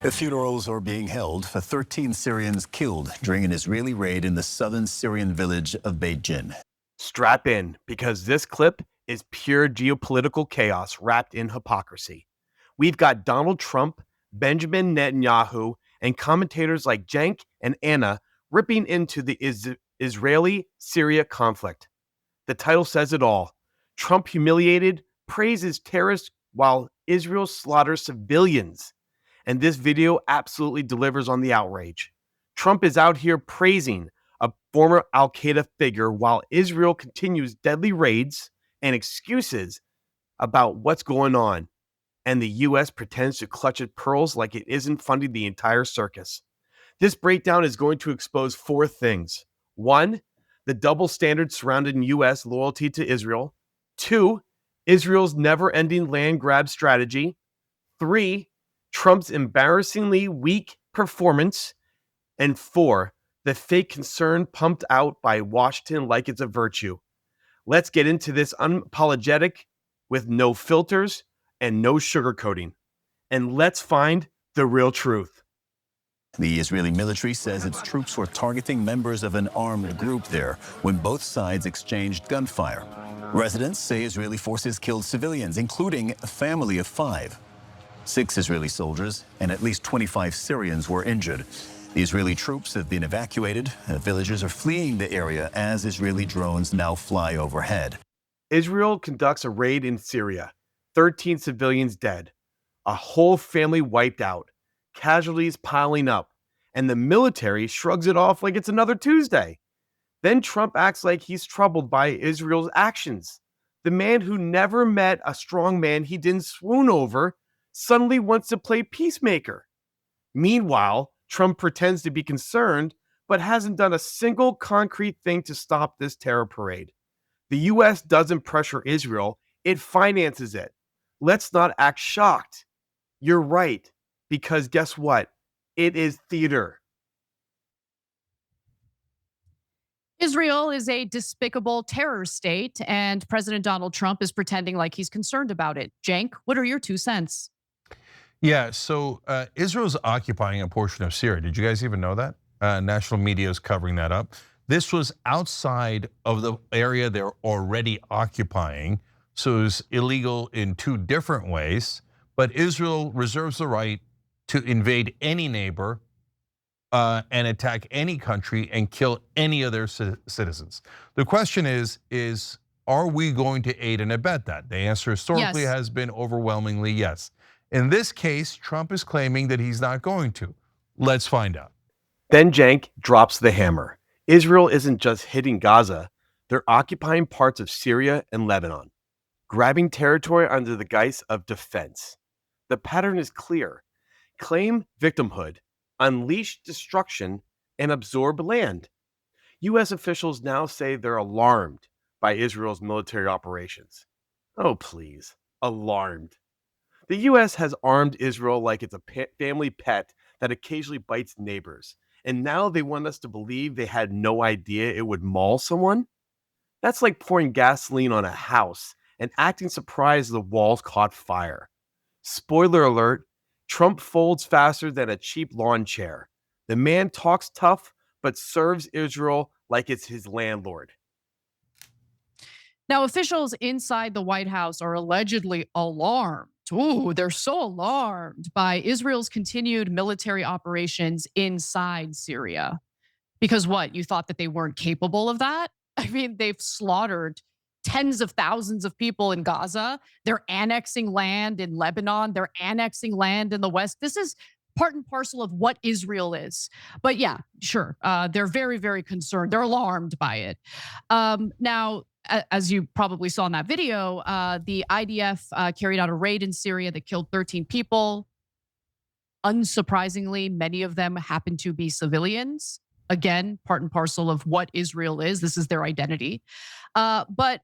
The funerals are being held for 13 Syrians killed during an Israeli raid in the southern Syrian village of Beit Jin. Strap in, because this clip is pure geopolitical chaos wrapped in hypocrisy. We've got Donald Trump, Benjamin Netanyahu, and commentators like Cenk and Anna ripping into the Israeli-Syria conflict. The title says it all. Trump humiliated, praises terrorists while Israel slaughters civilians. And this video absolutely delivers on the outrage. Trump is out here praising a former Al-Qaeda figure while Israel continues deadly raids and excuses about what's going on. And the U.S. pretends to clutch its pearls like it isn't funding the entire circus. This breakdown is going to expose four things. One, the double standard surrounding U.S. loyalty to Israel. Two, Israel's never-ending land grab strategy. Three, Trump's embarrassingly weak performance. And four, the fake concern pumped out by Washington like it's a virtue. Let's get into this unapologetic with no filters and no sugarcoating. And let's find the real truth. The Israeli military says its troops were targeting members of an armed group there when both sides exchanged gunfire. Residents say Israeli forces killed civilians, including a family of 5. 6 Israeli soldiers and at least 25 Syrians were injured. The Israeli troops have been evacuated. Villagers are fleeing the area as Israeli drones now fly overhead. Israel conducts a raid in Syria. 13 civilians dead. A whole family wiped out. Casualties piling up. And the military shrugs it off like it's another Tuesday. Then Trump acts like he's troubled by Israel's actions. The man who never met a strong man he didn't swoon over suddenly wants to play peacemaker. Meanwhile, Trump pretends to be concerned, but hasn't done a single concrete thing to stop this terror parade. The U.S. doesn't pressure Israel, it finances it. Let's not act shocked. You're right, because guess what? It is theater. Israel is a despicable terror state, and President Donald Trump is pretending like he's concerned about it. Cenk, what are your 2 cents? Yeah, so Israel's occupying a portion of Syria. Did you guys even know that? National media is covering that up. This was outside of the area they're already occupying, so it's illegal in 2 different ways. But Israel reserves the right to invade any neighbor and attack any country and kill any of their citizens. The question is are we going to aid and abet that? The answer historically has been overwhelmingly yes. In this case, Trump is claiming that he's not going to. Let's find out. Then Cenk drops the hammer. Israel isn't just hitting Gaza, they're occupying parts of Syria and Lebanon, grabbing territory under the guise of defense. The pattern is clear. Claim victimhood, unleash destruction, and absorb land. U.S. officials now say they're alarmed by Israel's military operations. Oh, please, alarmed. The U.S. has armed Israel like it's a family pet that occasionally bites neighbors, and now they want us to believe they had no idea it would maul someone? That's like pouring gasoline on a house and acting surprised the walls caught fire. Spoiler alert, Trump folds faster than a cheap lawn chair. The man talks tough, but serves Israel like it's his landlord. Now, officials inside the White House are allegedly alarmed. Ooh, they're so alarmed by Israel's continued military operations inside Syria. Because what, you thought that they weren't capable of that? I mean, they've slaughtered tens of thousands of people in Gaza. They're annexing land in Lebanon. They're annexing land in the West. This is part and parcel of what Israel is. But yeah, sure, they're very, very concerned. They're alarmed by it. Now, as you probably saw in that video, the IDF carried out a raid in Syria that killed 13 people. Unsurprisingly, many of them happen to be civilians. Again, part and parcel of what Israel is. This is their identity. But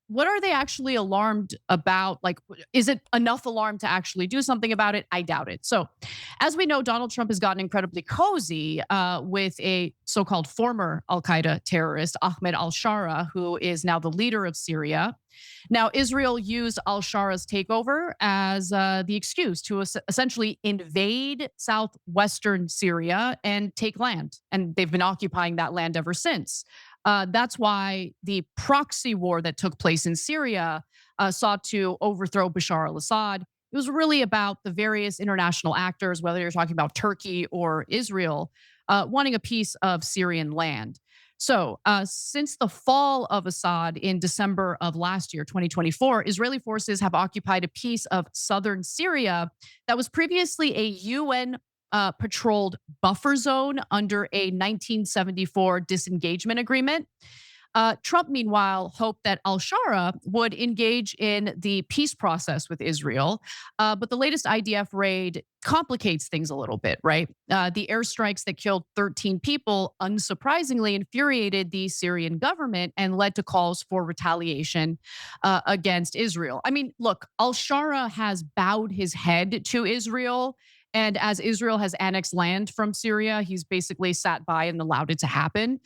what are they actually alarmed about? Like, is it enough alarm to actually do something about it? I doubt it. So, as we know, Donald Trump has gotten incredibly cozy with a so-called former Al-Qaeda terrorist, Ahmed al-Shara, who is now the leader of Syria. Now, Israel used al-Shara's takeover as the excuse to essentially invade southwestern Syria and take land. And they've been occupying that land ever since. That's why the proxy war that took place in Syria sought to overthrow Bashar al-Assad. It was really about the various international actors, whether you're talking about Turkey or Israel, wanting a piece of Syrian land. So, since the fall of Assad in December of last year, 2024, Israeli forces have occupied a piece of southern Syria that was previously a UN patrolled buffer zone under a 1974 disengagement agreement. Trump, meanwhile, hoped that al-Shara would engage in the peace process with Israel. But the latest IDF raid complicates things a little bit, right? The airstrikes that killed 13 people, unsurprisingly, infuriated the Syrian government and led to calls for retaliation against Israel. I mean, look, al-Shara has bowed his head to Israel. And as Israel has annexed land from Syria, he's basically sat by and allowed it to happen.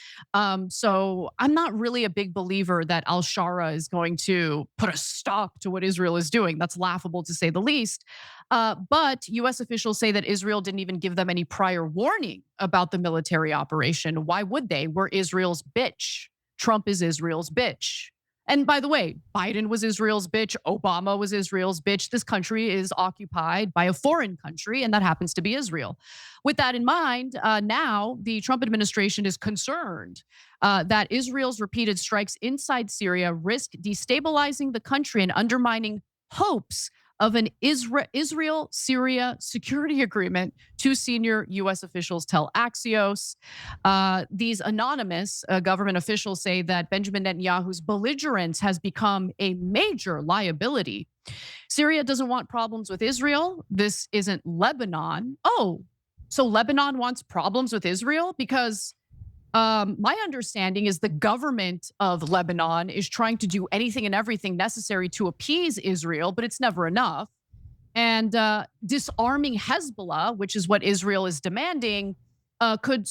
So I'm not really a big believer that al-Shara is going to put a stop to what Israel is doing. That's laughable to say the least. But US officials say that Israel didn't even give them any prior warning about the military operation. Why would they? We're Israel's bitch. Trump is Israel's bitch. And by the way, Biden was Israel's bitch. Obama was Israel's bitch. This country is occupied by a foreign country, and that happens to be Israel. With that in mind, now the Trump administration is concerned that Israel's repeated strikes inside Syria risk destabilizing the country and undermining hopes of an Israel-Syria security agreement, two senior US officials tell Axios. These anonymous government officials say that Benjamin Netanyahu's belligerence has become a major liability. Syria doesn't want problems with Israel. This isn't Lebanon. Oh, so Lebanon wants problems with Israel? Because my understanding is the government of Lebanon is trying to do anything and everything necessary to appease Israel, but it's never enough. And disarming Hezbollah, which is what Israel is demanding, could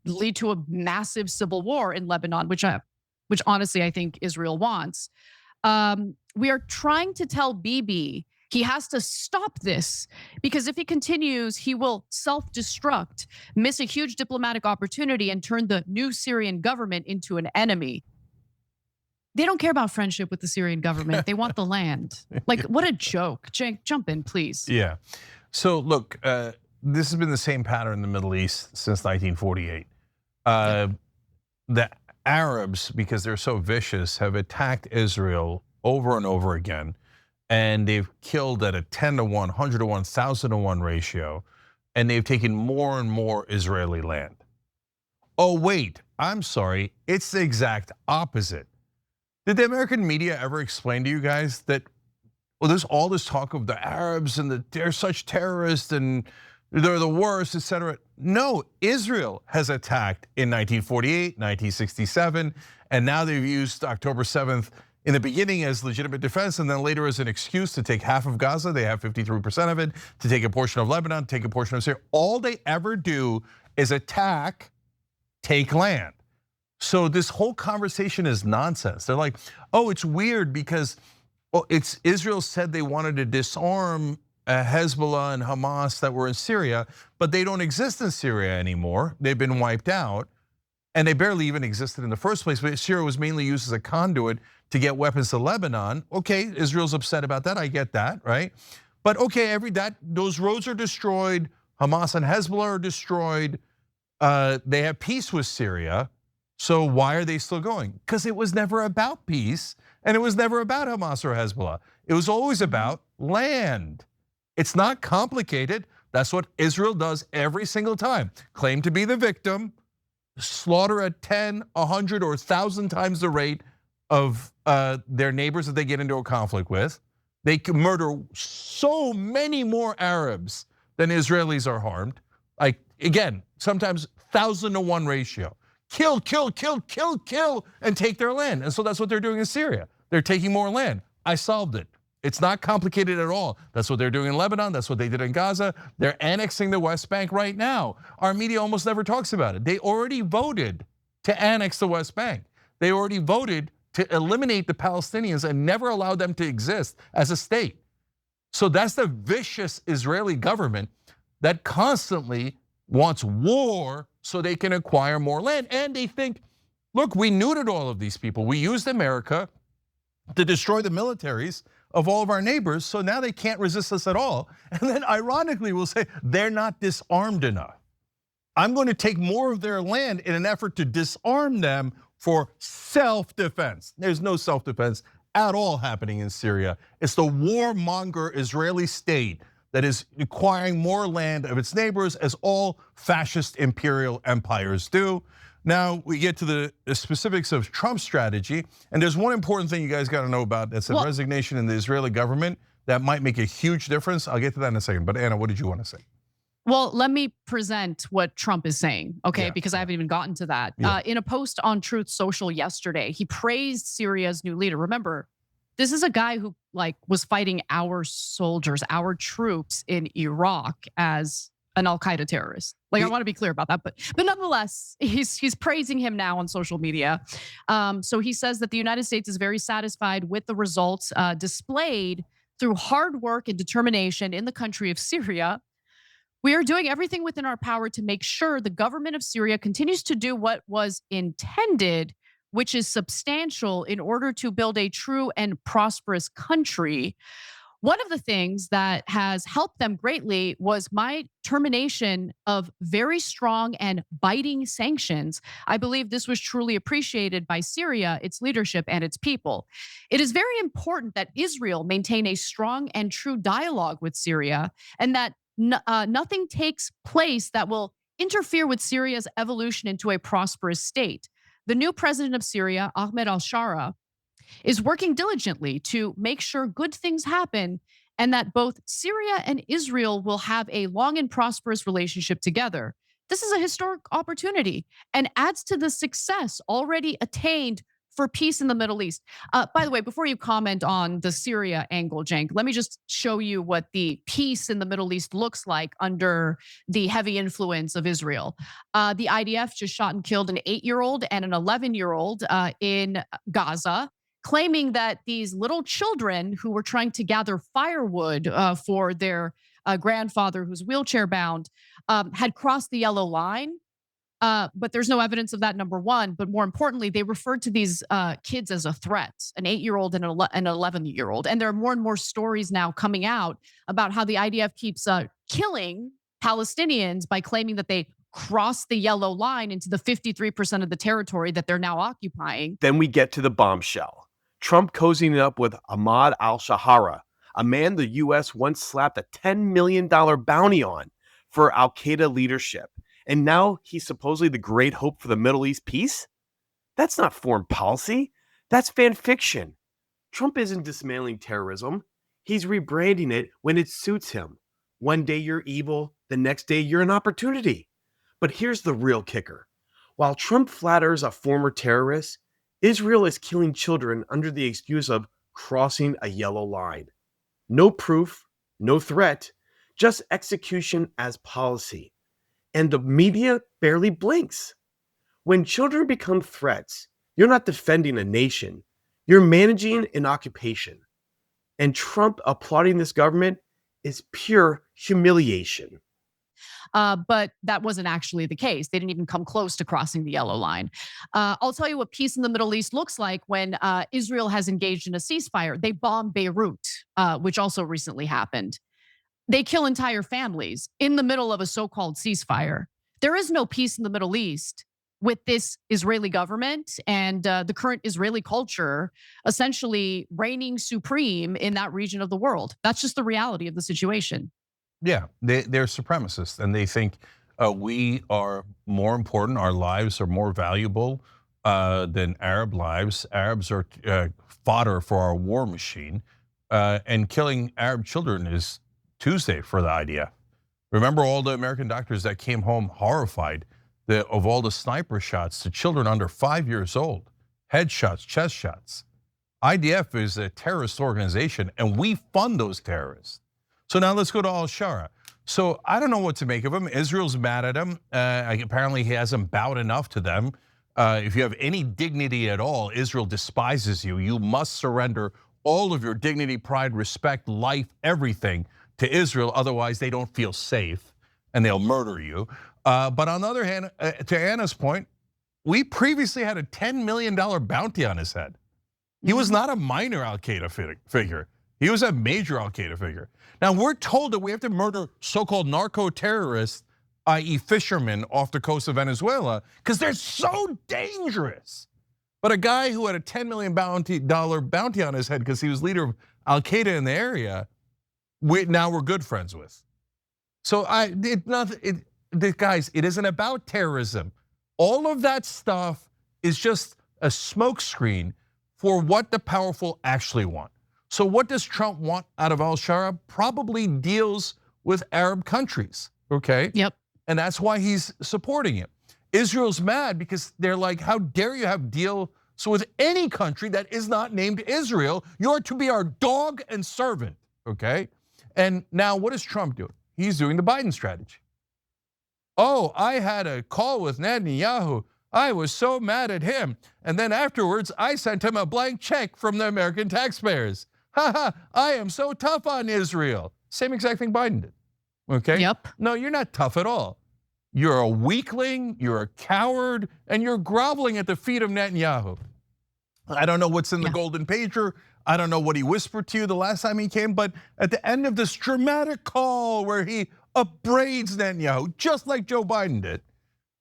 lead to a massive civil war in Lebanon, which honestly I think Israel wants. We are trying to tell Bibi he has to stop this, because if he continues, he will self-destruct, miss a huge diplomatic opportunity, and turn the new Syrian government into an enemy. They don't care about friendship with the Syrian government. They want the land. Like, what a joke. Cenk, jump in, please. Yeah. So look, this has been the same pattern in the Middle East since 1948. The Arabs, because they're so vicious, have attacked Israel over and over again. And they've killed at a 10 to 1, 100 to 1, 1,000 to 1 ratio. And they've taken more and more Israeli land. Oh, wait, I'm sorry, it's the exact opposite. Did the American media ever explain to you guys that, well, there's all this talk of the Arabs and that they're such terrorists and they're the worst, etc. No, Israel has attacked in 1948, 1967, and now they've used October 7th in the beginning as legitimate defense, and then later as an excuse to take half of Gaza. They have 53% of it, to take a portion of Lebanon, take a portion of Syria. All they ever do is attack, take land. So this whole conversation is nonsense. They're like, oh, it's weird because it's Israel said they wanted to disarm Hezbollah and Hamas that were in Syria, but they don't exist in Syria anymore. They've been wiped out. And they barely even existed in the first place. But Syria was mainly used as a conduit to get weapons to Lebanon. Okay, Israel's upset about that. I get that, right? But okay, those roads are destroyed. Hamas and Hezbollah are destroyed. They have peace with Syria. So why are they still going? Because it was never about peace, and it was never about Hamas or Hezbollah. It was always about land. It's not complicated. That's what Israel does every single time. Claim to be the victim, slaughter at 10, 100, or 1,000 times the rate of their neighbors that they get into a conflict with. They can murder so many more Arabs than Israelis are harmed. Like, again, sometimes 1,000 to 1 ratio. Kill, kill, kill, kill, kill, and take their land. And so that's what they're doing in Syria. they're taking more land. I solved it. It's not complicated at all. That's what they're doing in Lebanon. That's what they did in Gaza. They're annexing the West Bank right now. Our media almost never talks about it. They already voted to annex the West Bank. They already voted to eliminate the Palestinians and never allow them to exist as a state. So that's the vicious Israeli government that constantly wants war so they can acquire more land. And they think, look, we neutered all of these people. We used America to destroy the militaries of all of our neighbors, so now they can't resist us at all. And then ironically, we'll say they're not disarmed enough. I'm going to take more of their land in an effort to disarm them for self-defense. There's no self-defense at all happening in Syria. It's the warmonger Israeli state that is acquiring more land of its neighbors, as all fascist imperial empires do. Now we get to the specifics of Trump's strategy, and there's one important thing you guys got to know about. That's a resignation in the Israeli government that might make a huge difference. I'll get to that in a second. But Anna, what did you want to say? Well, let me present what Trump is saying, okay? Because I haven't even gotten to that. In a post on Truth Social yesterday, he praised Syria's new leader. Remember, this is a guy who was fighting our soldiers, our troops in Iraq as an Al-Qaeda terrorist. I want to be clear about that, but nonetheless, he's praising him now on social media. So he says that the United States is very satisfied with the results displayed through hard work and determination in the country of Syria. We are doing everything within our power to make sure the government of Syria continues to do what was intended, which is substantial, in order to build a true and prosperous country. One of the things that has helped them greatly was my termination of very strong and biting sanctions. I believe this was truly appreciated by Syria, its leadership, and its people. It is very important that Israel maintain a strong and true dialogue with Syria, and that nothing takes place that will interfere with Syria's evolution into a prosperous state. The new president of Syria, Ahmed al-Shara, is working diligently to make sure good things happen and that both Syria and Israel will have a long and prosperous relationship together. This is a historic opportunity and adds to the success already attained for peace in the Middle East. By the way, before you comment on the Syria angle, Cenk, let me just show you what the peace in the Middle East looks like under the heavy influence of Israel. The IDF just shot and killed an 8-year-old and an 11-year-old in Gaza, claiming that these little children who were trying to gather firewood for their grandfather who's wheelchair bound had crossed the yellow line. But there's no evidence of that, number one. But more importantly, they referred to these kids as a threat, an 8-year-old and an 11-year-old. And there are more and more stories now coming out about how the IDF keeps killing Palestinians by claiming that they crossed the yellow line into the 53% of the territory that they're now occupying. Then we get to the bombshell. Trump cozying up with Ahmad al-Shahara, a man the US once slapped a $10 million bounty on for Al-Qaeda leadership. And now he's supposedly the great hope for the Middle East peace? That's not foreign policy. That's fan fiction. Trump isn't dismantling terrorism. He's rebranding it when it suits him. One day you're evil, the next day you're an opportunity. But here's the real kicker. While Trump flatters a former terrorist, Israel is killing children under the excuse of crossing a yellow line. No proof, no threat, just execution as policy. And the media barely blinks. When children become threats, you're not defending a nation, you're managing an occupation. And Trump applauding this government is pure humiliation. But that wasn't actually the case. They didn't even come close to crossing the yellow line. I'll tell you what peace in the Middle East looks like when Israel has engaged in a ceasefire. They bomb Beirut, which also recently happened. They kill entire families in the middle of a so-called ceasefire. There is no peace in the Middle East with this Israeli government and the current Israeli culture essentially reigning supreme in that region of the world. That's just the reality of the situation. Yeah, they're supremacists, and they think we are more important, our lives are more valuable than Arab lives. Arabs are fodder for our war machine, and killing Arab children is Tuesday for the IDF. Remember all the American doctors that came home horrified of all the sniper shots to children under 5 years old, headshots, chest shots. IDF is a terrorist organization and we fund those terrorists. So now let's go to Al-Shara. So I don't know what to make of him. Israel's mad at him. Apparently he hasn't bowed enough to them. If you have any dignity at all, Israel despises you. You must surrender all of your dignity, pride, respect, life, everything to Israel. Otherwise they don't feel safe and they'll murder you. But on the other hand, to Anna's point, we previously had a $10 million bounty on his head. He was not a minor Al-Qaeda figure. He was a major Al-Qaeda figure. Now we're told that we have to murder so-called narco-terrorists, i.e. fishermen off the coast of Venezuela, because they're so dangerous. But a guy who had a $10 million bounty on his head because he was leader of Al-Qaeda in the area, now we're good friends with. So guys, it isn't about terrorism. All of that stuff is just a smokescreen for what the powerful actually want. So what does Trump want out of Al-Shara? Probably deals with Arab countries, okay? Yep. And that's why he's supporting it. Israel's mad because they're like, how dare you have deals with any country that is not named Israel? You're to be our dog and servant, okay? And now what does Trump do? He's doing the Biden strategy. Oh, I had a call with Netanyahu. I was so mad at him. And then afterwards, I sent him a blank check from the American taxpayers. Haha, I am so tough on Israel. Same exact thing Biden did, okay? Yep. No, you're not tough at all. You're a weakling, you're a coward, and you're groveling at the feet of Netanyahu. I don't know what's in the golden pager. I don't know what he whispered to you the last time he came, but at the end of this dramatic call where he upbraids Netanyahu, just like Joe Biden did,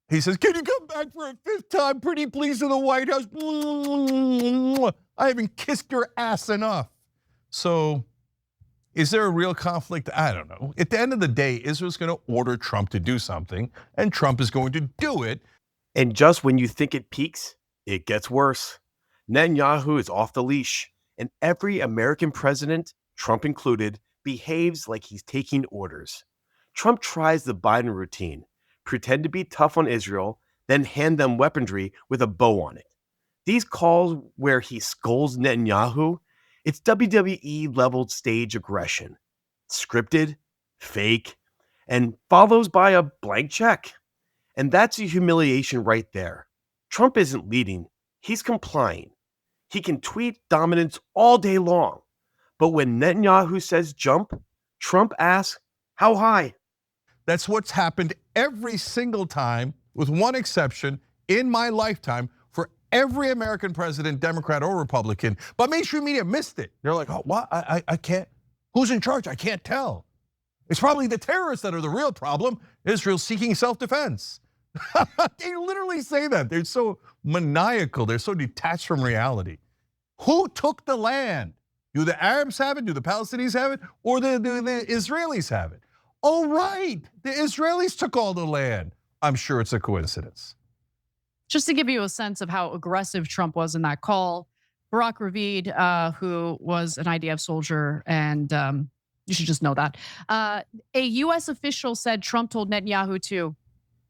he says, can you come back for a 5th time, pretty please, to the White House? I haven't kissed your ass enough. So is there a real conflict? I don't know. At the end of the day, Israel's gonna order Trump to do something, and Trump is going to do it. And just when you think it peaks, it gets worse. Netanyahu is off the leash, and every American president, Trump included, behaves like he's taking orders. Trump tries the Biden routine, pretend to be tough on Israel, then hand them weaponry with a bow on it. These calls where he scolds Netanyahu, it's WWE leveled stage aggression. Scripted, fake, and follows by a blank check. And that's a humiliation right there. Trump isn't leading, he's complying. He can tweet dominance all day long. But when Netanyahu says jump, Trump asks, how high? That's what's happened every single time, with one exception, in my lifetime, for every American president, Democrat or Republican. But mainstream media missed it. They're like, oh, what? I can't, who's in charge? I can't tell. It's probably the terrorists that are the real problem. Israel's seeking self-defense. They literally say that. They're so maniacal. They're so detached from reality. Who took the land? Do the Arabs have it? Do the Palestinians have it? Or do the Israelis have it? Oh, right, the Israelis took all the land. I'm sure it's a coincidence. Just to give you a sense of how aggressive Trump was in that call, Barak Ravid, who was an IDF soldier, and you should just know that, a US official said Trump told Netanyahu to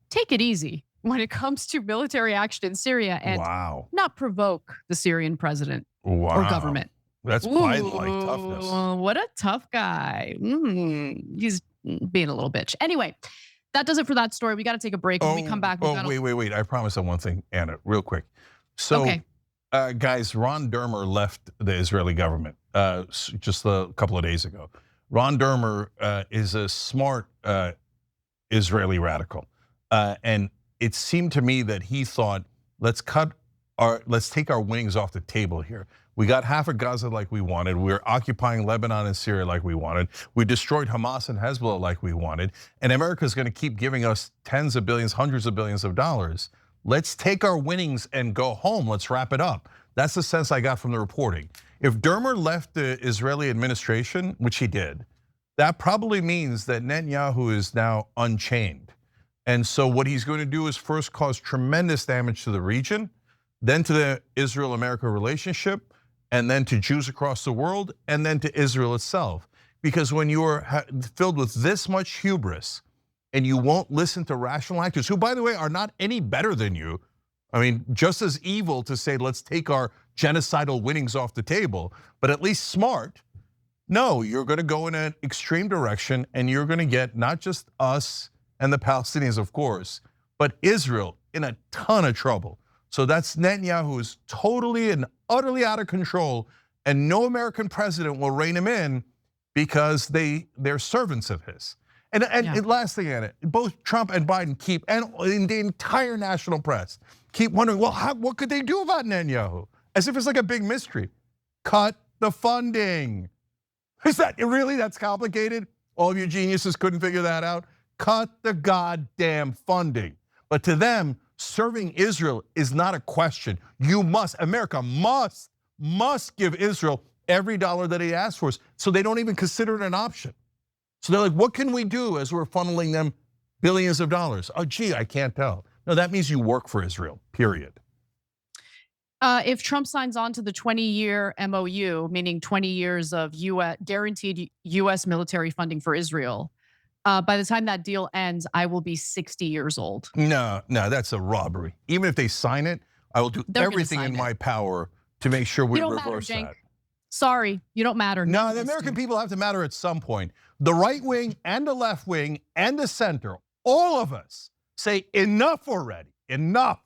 take it easy when it comes to military action in Syria and not provoke the Syrian president or government. That's Biden-like toughness. What a tough guy. He's being a little bitch. Anyway, that does it for that story. We got to take a break. When we come back, wait. I promise on one thing, Anna, real quick. So, guys, Ron Dermer left the Israeli government just a couple of days ago. Ron Dermer is a smart Israeli radical. And it seemed to me that he thought, let's take our wings off the table here. We got half of Gaza like we wanted. We're occupying Lebanon and Syria like we wanted. We destroyed Hamas and Hezbollah like we wanted. And America's gonna keep giving us tens of billions, hundreds of billions of dollars. Let's take our winnings and go home. Let's wrap it up. That's the sense I got from the reporting. If Dermer left the Israeli administration, which he did, that probably means that Netanyahu is now unchained. And so what he's going to do is first cause tremendous damage to the region, then to the Israel-America relationship, and then to Jews across the world, and then to Israel itself. Because when you're filled with this much hubris, and you won't listen to rational actors, who by the way are not any better than you, I mean, just as evil to say, let's take our genocidal winnings off the table, but at least smart. No, you're going to go in an extreme direction, and you're going to get not just us and the Palestinians, of course, but Israel in a ton of trouble. So that's Netanyahu, who's totally and utterly out of control, and no American president will rein him in because they're servants of his. And last thing on it, both Trump and Biden keep, and in the entire national press, keep wondering, well, what could they do about Netanyahu? As if it's like a big mystery. Cut the funding. Is that really that's complicated? All of you geniuses couldn't figure that out? Cut the goddamn funding. But to them, serving Israel is not a question. America must give Israel every dollar that he asks for, so they don't even consider it an option. So they're like, what can we do as we're funneling them billions of dollars? Oh, gee, I can't tell. No, that means you work for Israel, period. If Trump signs on to the 20-year MOU, meaning 20 years of guaranteed US military funding for Israel, by the time that deal ends, I will be 60 years old. No, that's a robbery. Even if they sign it, I will do everything in my power to make sure we reverse that. Sorry, you don't matter. No, the American people have to matter at some point. The right wing and the left wing and the center, all of us say enough already, enough.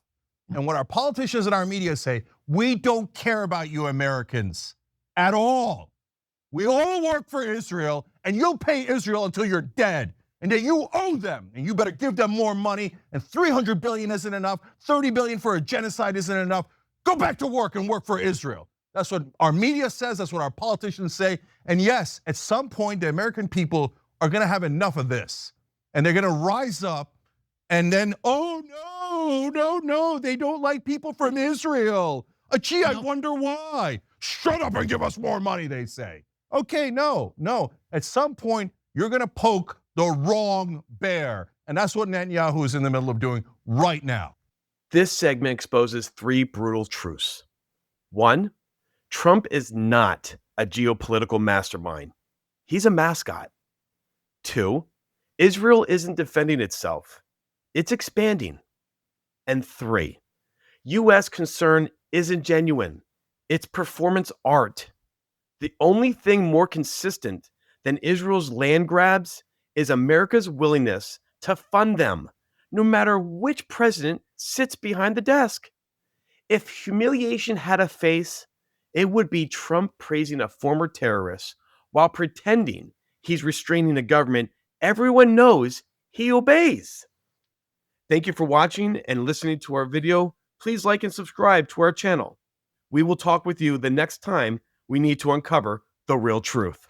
And what our politicians and our media say, we don't care about you Americans at all. We all work for Israel, and you'll pay Israel until you're dead. And then you owe them, and you better give them more money. And 300 billion isn't enough. 30 billion for a genocide isn't enough. Go back to work and work for Israel. That's what our media says. That's what our politicians say. And yes, at some point, the American people are going to have enough of this, and they're going to rise up. And then, oh no, they don't like people from Israel. Gee, I wonder why. Shut up and give us more money, they say. Okay, no. At some point, you're going to poke the wrong bear. And that's what Netanyahu is in the middle of doing right now. This segment exposes 3 brutal truths. 1, Trump is not a geopolitical mastermind. He's a mascot. 2, Israel isn't defending itself. It's expanding. And 3, US concern isn't genuine. It's performance art. The only thing more consistent than Israel's land grabs is America's willingness to fund them, no matter which president sits behind the desk. If humiliation had a face, it would be Trump praising a former terrorist while pretending he's restraining a government everyone knows he obeys. Thank you for watching and listening to our video. Please like and subscribe to our channel. We will talk with you the next time we need to uncover the real truth.